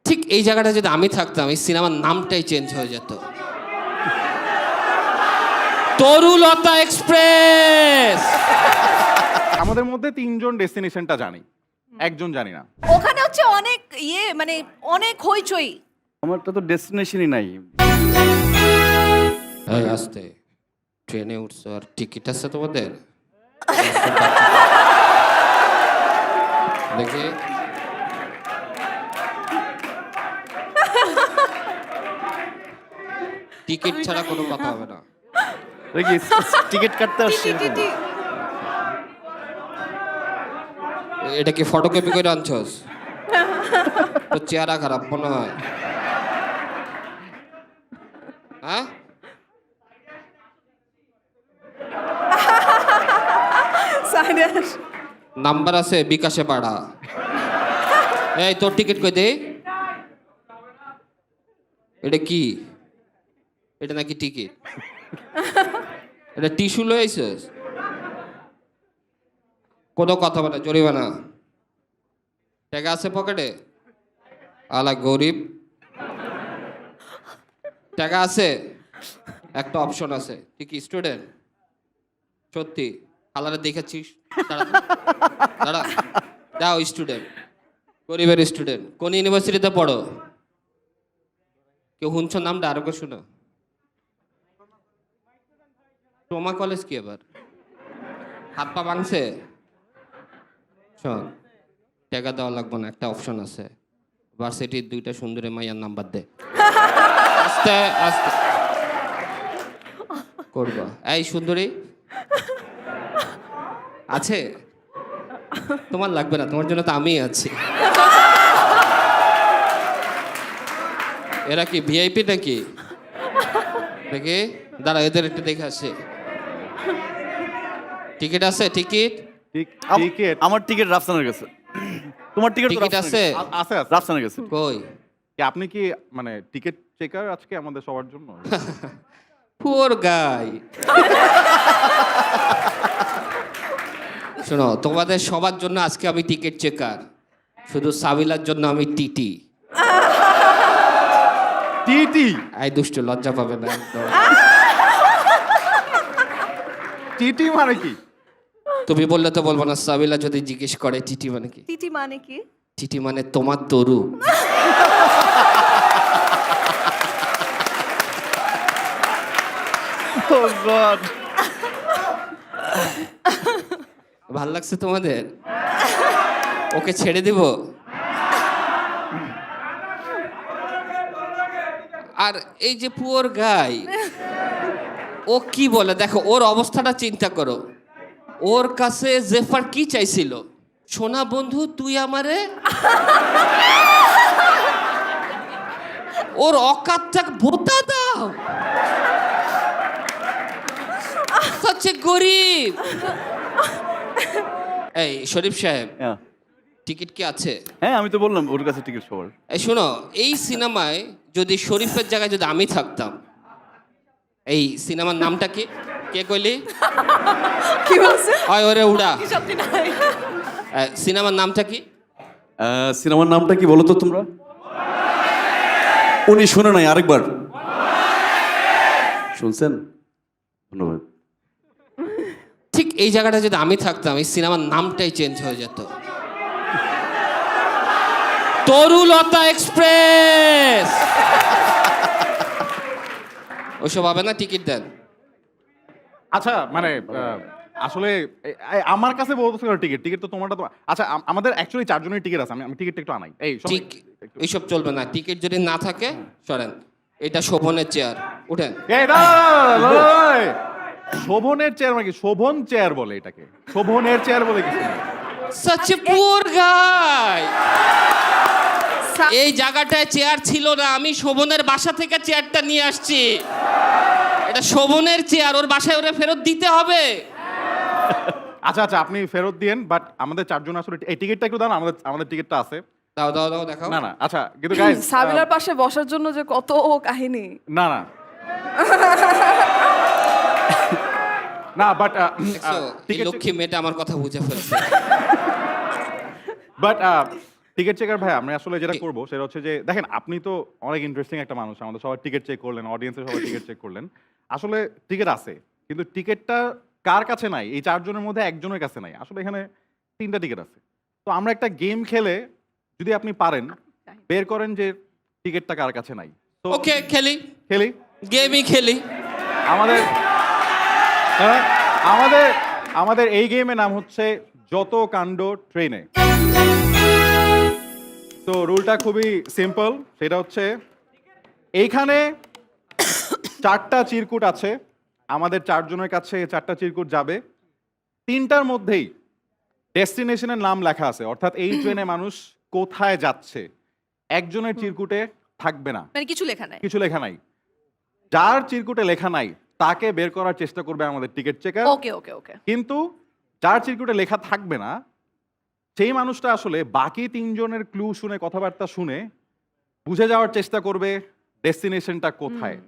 ঠিক এই জায়গাটা যদি আমি থাকতাম, এই সিনেমার নামটাই চেঞ্জ হয়ে যেত। তরুলতা এক্সপ্রেস। আমাদের মধ্যে তিনজন ডেস্টিনেশনটা জানি, একজন জানি না। ওখানে হচ্ছে অনেক মানে অনেক হইচই। আমারটা তো ডেস্টিনেশনই নাই। এই আসতে ট্রেনে উঠছো আর টিকিট আছে তোমাদের? দেখি টিকিট ছাড়া কোনো কথা হবে না। দেখি টিকিট কাটতে আসছি। এটা কি ফটোকপি করে আনছস? তো চেহারা খারাপ মনে হয়। হ্যাঁ, নাম্বার আছে বিকাশে পাড়া। এই তোর টিকিট কই দে। এটা কি? এটা নাকি টিকিট? এটা টিস্যু লয়ে আইছস? কোনো কথা বলে জরিমানা। টাকা আছে পকেটে? আলা গরিব। টাকা আছে? একটা অপশন আছে। তুই কি স্টুডেন্ট? সত্যি কালারে দেখেছিস? দাঁড়া দাও, স্টুডেন্ট, গরিবের স্টুডেন্ট। কোন ইউনিভার্সিটিতে পড়ো? কেউ শুনছ নামটা? আরো কেউ শুনো? ট্রমা কলেজ কি এবার? হাত পা ভাঙছে? শোন, টাকা দেওয়া লাগবে না, একটা অপশন আছে। ভার্সিটির দুইটা সুন্দরী মাইয়ার নাম্বার দে। আস্তে আস্তে করবা। এই সুন্দরী আছে? তোমার লাগবে না, তোমার জন্য তো আমি আছি। এরা কি ভিআইপি নাকি? দেখি দাঁড়া, এদের একটু দেখে আসে। টিকিট আছে? টিকিট টিকিট আমার টিকিট রাফসানের কাছে। তোমার টিকিট টিকিট আছে? আছে আছে। রাফসানের কাছে। কই? আপনি কি মানে টিকিট চেকার আজকে আমাদের সবার জন্য? পুয়ার গাই। শোনো, তোমাদের সবার জন্য আজকে আমি টিকিট চেকার, শুধু সাবিলার জন্য আমি টিটি। টিটি আই দুষ্টু, লজ্জা পাবে না একদম। টিটি মানে কি? তুমি বললে তো বলবো না, সাবিলা যদি জিজ্ঞেস করে টিটি মানে কি? টিটি মানে কি? টিটি মানে তোমার তরু। Oh God! ভাল লাগছে তোমাদের? ওকে ছেড়ে দিব? আর এই যে পুয়ার গাই, ও কি বলে দেখো, ওর অবস্থাটা চিন্তা করো। ওর কাছে জেফার কি চাইছিল? সোনা বন্ধু তুই আমারে। ওর অকাতটাক ভোতা দাও। সচ্ছে গরিব। এই শরীফ সাহেব, হ্যাঁ টিকিট কি আছে? হ্যাঁ, আমি তো বললাম ওর কাছে টিকিট সবার। এই শোনো, এই সিনেমায় যদি শরীফের জায়গায় যদি আমি থাকতাম, এই সিনেমার নামটা কি? কে কইলি? কি বলছে? হয় ওরে উড়া। কি সত্যি নাই। সিনেমার নামটা কি? সিনেমার নামটা কি বলো তো তোমরা? উনি শুনে নাই, আরেকবার শুনছেন? ধন্যবাদ। ঠিক এই জায়গাটা যদি আমি থাকতাম, এই সিনেমার নামটাই চেঞ্জ হয়ে যেত। তরুলতা এক্সপ্রেস। ওইসব হবে না, টিকিট দেন। আচ্ছা মানে আসলে আমার কাছে বলতেছিল টিকিট টিকিট তো তোমারটা তো। আচ্ছা আমাদের অ্যাকচুয়ালি চারজনের টিকিট আছে। আমি টিকিটটা একটু আনাই। এই ঠিক এইসব চলবে না, টিকিট যদি না থাকে সরেন। এটা শোভনের চেয়ার, উঠেন। এই দাঁড়া, শোভনের চেয়ার মানে কি? শোভন চেয়ার বলে এটাকে, শোভনের চেয়ার বলে কিছু না। Such a poor guy. এই জায়গাটায় চেয়ার ছিল না, আমি শোভনের বাসা থেকে চেয়ারটা নিয়ে আসছি। এটা শোভনের চেয়ার, ওর বাসায় ওরে ফেরত দিতে হবে। আচ্ছা আচ্ছা আপনি ফেরত দিয়েন, বাট আমাদের চারজন আসলে এই টিকিটটা একটু দাও না, আমাদের টিকিটটা আছে। দাও দাও দাও, দেখাও। না না আচ্ছা কিন্তু গাইস, সাবিলার পাশে বসার জন্য যে কত কাহিনী। না না না বাট দেখছো, এই লক্ষ্মী মেয়েটা আমার কথা বুঝে ফেলছে। বাট টিকিট চেকার ভাই আমরা আসলে যেটা ঠিক। করবো সেটা হচ্ছে যে দেখেন আপনি তো অনেক ইন্টারেস্টিং একটা মানুষ, আমাদের সবাই টিকিট চেক করলেন, অডিয়েন্সের সবাই টিকিট চেক করলেন। আসলে টিকিট আছে, কিন্তু টিকিটটা কার কাছে নাই? এই 4 জনের মধ্যে একজনের কাছে নাই। আসলে এখানে 3টা টিকিট আছে। তো আমরা একটা গেম খেলে যদি আপনি পারেন বের করেন যে টিকিটটা কার কাছে নাই। তো ওকে, খেলি, খেলি গেমই খেলি। আমাদের হ্যাঁ, আমাদের আমাদের এই গেমের নাম হচ্ছে যত কাণ্ড ট্রেনে। তো রুলটা খুবই সিম্পল, সেটা হচ্ছে এইখানে 4টা চিরকুট আছে, আমাদের 4 জনের কাছে 4টা চিরকুট যাবে। 3টার মধ্যেই ডেস্টিনেশনের নাম লেখা আছে, অর্থাৎ এই ট্রেনে মানুষ কোথায় যাচ্ছে। একজনের চিরকুটে থাকবে না, মানে কিছু লেখা নাই। কিছু লেখা নাই। যার চিরকুটে লেখা নাই তাকে বের করার চেষ্টা করবে আমাদের টিকিট চেকার। ওকে ওকে ওকে। কিন্তু যার চিরকুটে লেখা থাকবে না সেই মানুষটা আসলে বাকি 3 জনের ক্লু শুনে, কথাবার্তা শুনে বুঝে যাওয়ার চেষ্টা করবে ডেস্টিনেশনটা কোথায়,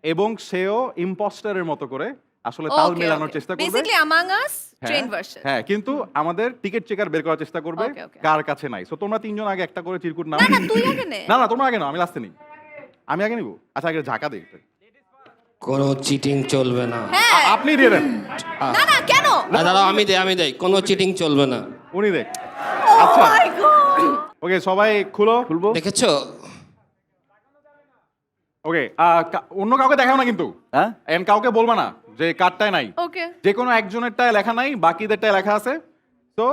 এবং সেও ইম্পোস্টারের মতো করে আসলে তাল মেলানোর চেষ্টা করবে। বেসিক্যালি অ্যামাং আস হ্যাঁ, ট্রেন ভার্সন। হ্যাঁ, কিন্তু আমাদের টিকিট চেকার বের করার চেষ্টা করবে Okay, okay. কার কাছে নাই। সো তোমরা 3 জন আগে একটা করে চিরকুট নাও। না না তুই আগে নে। না না তোমরা আগে নাও, আমি লাস্টে নিই। আমি আগে নিব? আচ্ছা আগে ঝাঁকা দিই। কোনো চিটিং চলবে না। হ্যাঁ। আপনি দিয়ে দেন। না না কেন? দাঁড়াও, আমি দেই, কোনো চিটিং চলবে না। উনি দেখ। ও আচ্ছা। মাই গড। ওকে সবাই খুলবো। দেখেছো? ওকে অন্য কাউকে দেখাও না কিন্তু, হ্যাঁ এন্ড কাউকে বলবা না যে কারটায় নাই। ওকে। যে কোনো একজনেরটায় লেখা নাই, বাকিদেরটায় লেখা আছে। তো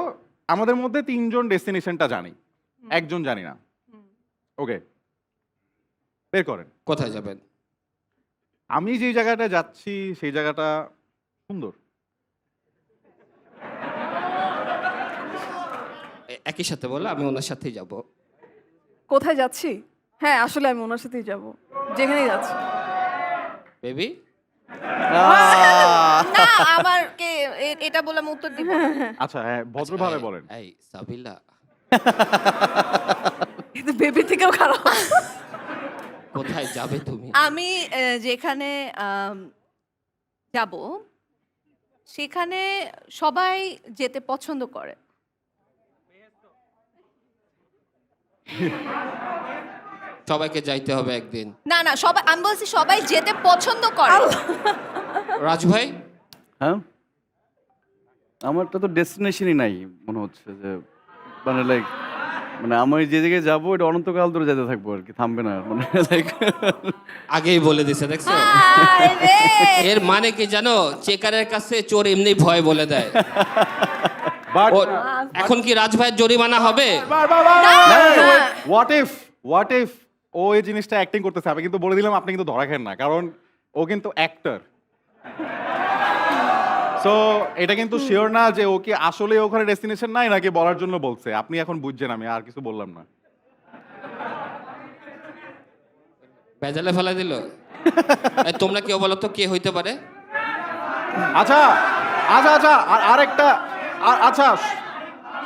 আমাদের মধ্যে 3 জন ডেস্টিনেশনটা জানি, একজন জানি না। ওকে বের করেন। কোথায় যাবেন? আমি যেই জায়গাটা যাচ্ছি সেই জায়গাটা সুন্দর। একই সাথে বলো, আমি ওনার সাথেই যাব। কোথায় যাচ্ছি? হ্যাঁ আসলে আমি ওনার সাথেই যাব, যেখানেই যাচ্ছি। বেবি, না আমার কে এটা বলে আমি উত্তর দিব না। আচ্ছা হ্যাঁ, ভদ্রভাবে বলেন। এই সাবিলা, কিন্তু বেবি থেকেও খারাপ। কোথায় যাবে তুমি? আমি যেখানে যাব সেখানে সবাই যেতে পছন্দ করে। সবাইকে যাইতে হবে একদিন। না না সবাই, আমি বলছি সবাই যেতে পছন্দ করে। রাজ ভাই, হ্যাঁ আমারটা তো ডেস্টিনেশনই নাই মনে হচ্ছে, যে মানে লাইক মানে আমি যে জায়গায় যাবো এটা অনন্তকাল ধরে যেতে থাকবো আর কি, থামবে না মানে লাইক আগেই বলে দিছে, দেখছো? আরে! এর মানে কি জানো? চেকারের কাছে চোর এমনি ভয় বলে দেয়। বাট এখন কি রাজ ভাইয়ের জরিমানা হবে? হোয়াট ইফ ও এই জিনিসটা অ্যাক্টিং করতেছে, আমি কিন্তু বলে দিলাম আপনি কিন্তু ধরা খান না, কারণ ও কিন্তু অ্যাক্টর। সো এটা কিন্তু শিওর না যে ও কি আসলে ওখানে ডেস্টিনেশন নাই নাকি বলার জন্য বলছে। আপনি এখন বুঝছেন, আমি আর কিছু বললাম না। বেজালে ফেলা দিল। এই তোমরা কেউ বলো তো কে হইতে পারে? আচ্ছা আচ্ছা আচ্ছা আরেকটা আচ্ছা কে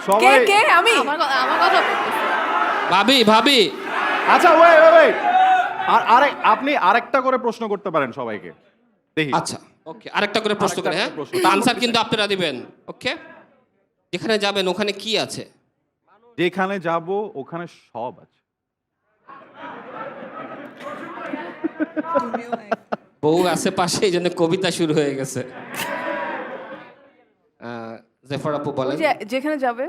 সবাই কে? আমি? আমার কথা বলতেছে। ভাবি, আচ্ছা ওয়েট আপনি আরেকটা করে প্রশ্ন করতে পারেন সবাইকে, দেখি। আচ্ছা ওকে, আরেকটা করে প্রশ্ন করে, হ্যাঁ? প্রশ্ন। আনসার কিন্তু আপনারা দিবেন, ওকে? যেখানে যাবেন ওখানে কি আছে? যেখানে যাব ওখানে সব আছে। বউ আছে পাশে, এই জন্য কবিতা শুরু হয়ে গেছে। জেফার আপু ওই বলেন। যে যেখানে যাবে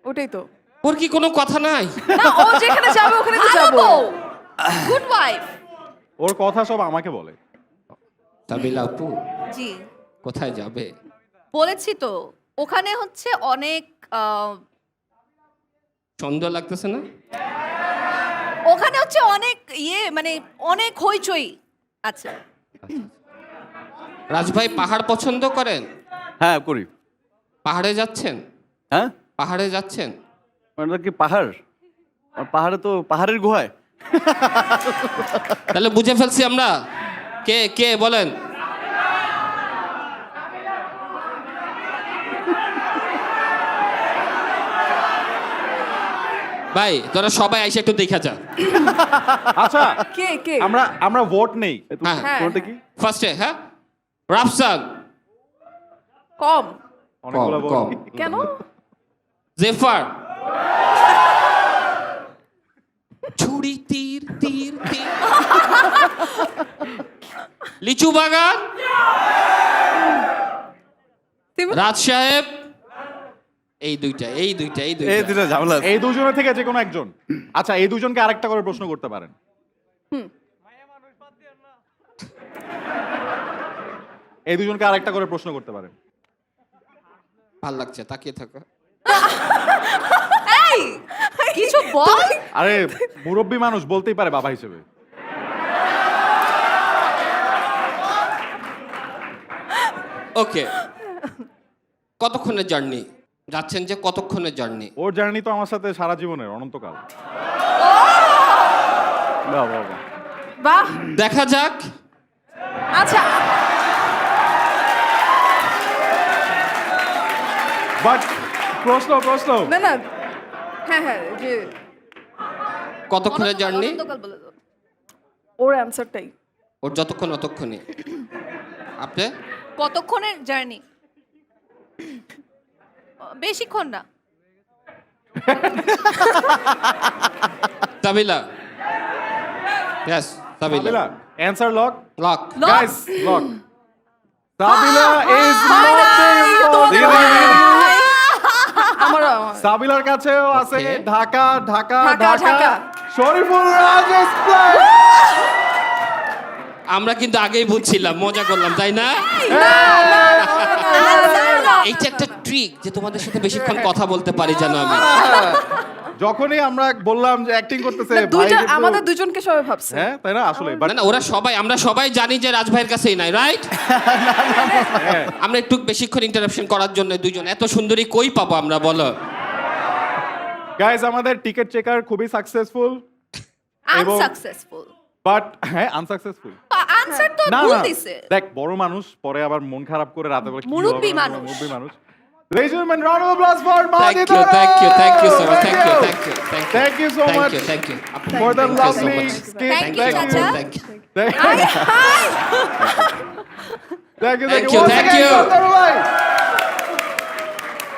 ওটাই তো। ওর কি কোনো কথা নাই? না ও যেখানে যাবে ওখানে তো ভালো যাবো। বউ, গুড ওয়াইফ। ওর কথা সব আমাকে বলে। সাবিলা আপু জি কোথায় যাবে? বলেছি তো, ওখানে হচ্ছে অনেক সন্দেহ লাগতেছে না? ওখানে হচ্ছে অনেক মানে অনেক হইচই আছে। রাজ ভাই পাহাড় পছন্দ করেন? হ্যাঁ করি। পাহাড়ে যাচ্ছেন? হ্যাঁ পাহাড়ে যাচ্ছেন? মানে কি পাহাড়? আর পাহাড়ে তো পাহাড়ের গুহায়। তাহলে বুঝে ফেলছি আমরা। কে কে বলেন? ভাই তোরা সবাই এসে একটু দেখা যা। আচ্ছা কে কে? আমরা ভোট নেই। হ্যাঁ। কোনটা কি? ফার্স্টে, হ্যাঁ, রাফসান। কম অনেকগুলো কম। ভোট। কেন? জেফার। ছুরি তীর তীর তীর লিচু বাগান রাজ সাহেব এই দুইটা এই দুটো ঝামেলা আছে। এই দুজনের থেকে যে কোনো একজন। আচ্ছা, এই দুজনকে আরেকটা করে প্রশ্ন করতে পারেন। এই দুজনকে আরেকটা করে প্রশ্ন করতে পারেন। ভাল লাগছে তাকিয়ে থাকো। এই কিছু বল। আরে মুরব্বী মানুষ বলতেই পারে বাবা হিসেবে। ওকে, কতক্ষণের জার্নি যাচ্ছেন, যে কতক্ষণের জার্নি? ওর জার্নি তো আমার সাথে সারা জীবনের, অনন্তকাল। বাহ বাহ বাহ। বাহ, দেখা যাক। আচ্ছা বাট প্রশ্ন না না, হ্যাঁ হ্যাঁ, যে কতক্ষণের জার্নি? অনন্তকাল বলে দাও। ওর অ্যান্সারটাই। ওর যতক্ষণ অতক্ষণই। আপনি? কতক্ষণের জার্নি? বেশিক্ষণ না। Tabila. Yes, Tabila. Sabila, answer lock. Lock. Guys, lock. Sabila is not আমারও সাবিলার কাছেও আছে Okay. Dhaka Dhaka Dhaka, Dhaka. Dhaka. Shariful Raj is playing. আমরা কিন্তু আগেই বুঝছিলাম, মজা করলাম, তাই না? এইটা একটা ট্রিক যে তোমাদের সাথে বেশিক্ষণ কথা বলতে পারি জানো আমি। যখনই আমরা বললাম যে অ্যাক্টিং করতেছে ভাই দুইজন, কিন্তু- আমাদের দুজনকে সবাই ভাবছে। হ্যাঁ তাই না আসলে বাট না না, ওরা সবাই, আমরা সবাই জানি যে রাজ ভাইয়ের কাছেই নাই, রাইট? আমরা একটু বেশিক্ষণ ইন্টারাপশন করার জন্য দুইজন এত সুন্দরী কই পাবো আমরা, বলো? গাইস আমাদের টিকেট চেকার খুবই সাকসেসফুল এবং- আনসাকসেসফুল। বাট হ্যাঁ আনসাকসেসফুল আনসার তো না ভুল না দিছে। দেখ বড় মানুষ পরে আবার মন খারাপ করে রাতে বলে কি মুরব্বি হবে, মানুষ। মুরব্বি মানুষ Ladies and gentlemen, round of applause for Thank Mahdi you, thank you, thank you so much, thank you, Thank thank you, thank you. Thank you so Thank much you, thank you. for the Thank you so lovely much. skit. Thank you, Thank Chacha. you, thank you. Thank you. Thank you, Once thank again, you. Dr. Roy.